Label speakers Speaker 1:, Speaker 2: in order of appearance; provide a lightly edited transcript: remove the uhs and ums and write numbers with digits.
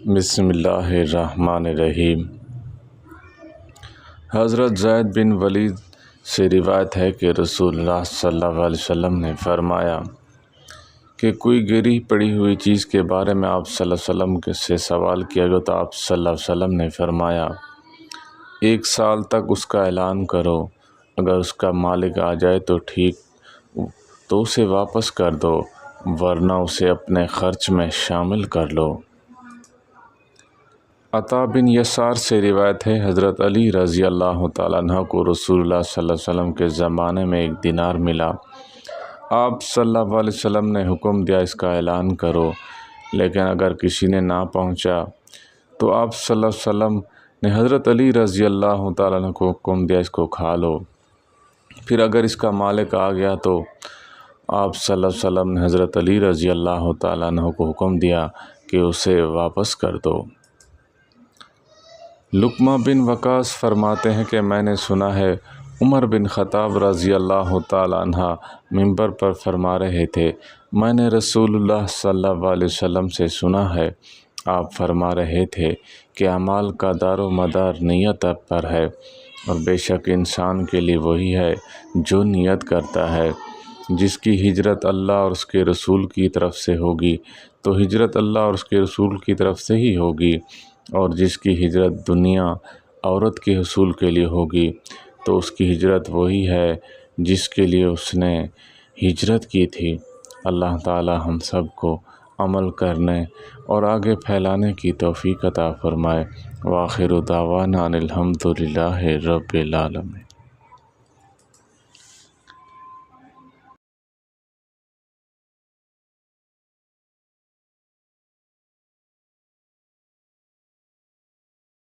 Speaker 1: بسم اللہ الرحمن الرحیم۔ حضرت زید بن ولید سے روایت ہے کہ رسول اللہ صلی اللہ علیہ وسلم نے فرمایا کہ کوئی گری پڑی ہوئی چیز کے بارے میں آپ صلی اللہ علیہ وسلم سے سوال کیا گیا تو آپ صلی اللہ علیہ وسلم نے فرمایا 1 سال تک اس کا اعلان کرو، اگر اس کا مالک آ جائے تو ٹھیک، تو اسے واپس کر دو، ورنہ اسے اپنے خرچ میں شامل کر لو۔ عطا بن یسار سے روایت ہے، حضرت علی رضی اللہ تعالیٰ عنہ کو رسول اللہ صلی اللہ علیہ وسلم کے زمانے میں 1 دینار ملا۔ آپ صلی اللہ علیہ وسلم نے حکم دیا اس کا اعلان کرو، لیکن اگر کسی نے نہ پہنچا تو آپ صلی اللہ علیہ وسلم نے حضرت علی رضی اللہ تعالیٰ عنہ کو حکم دیا اس کو کھا لو۔ پھر اگر اس کا مالک آ گیا تو آپ صلی اللہ علیہ وسلم نے حضرت علی رضی اللہ تعالیٰ عنہ کو حکم دیا کہ اسے واپس کر دو۔ لقمہ بن وقاص فرماتے ہیں کہ میں نے سنا ہے عمر بن خطاب رضی اللہ تعالیٰ عنہ منبر پر فرما رہے تھے، میں نے رسول اللہ صلی اللہ علیہ وسلم سے سنا ہے، آپ فرما رہے تھے کہ اعمال کا دار و مدار نیت پر ہے، اور بے شک انسان کے لیے وہی ہے جو نیت کرتا ہے۔ جس کی ہجرت اللہ اور اس کے رسول کی طرف سے ہوگی تو ہجرت اللہ اور اس کے رسول کی طرف سے ہی ہوگی، اور جس کی ہجرت دنیا عورت کے حصول کے لیے ہوگی تو اس کی ہجرت وہی ہے جس کے لیے اس نے ہجرت کی تھی۔ اللہ تعالی ہم سب کو عمل کرنے اور آگے پھیلانے کی توفیق عطا فرمائے۔ وآخر دعوانا ان الحمد للہ رب العالمین۔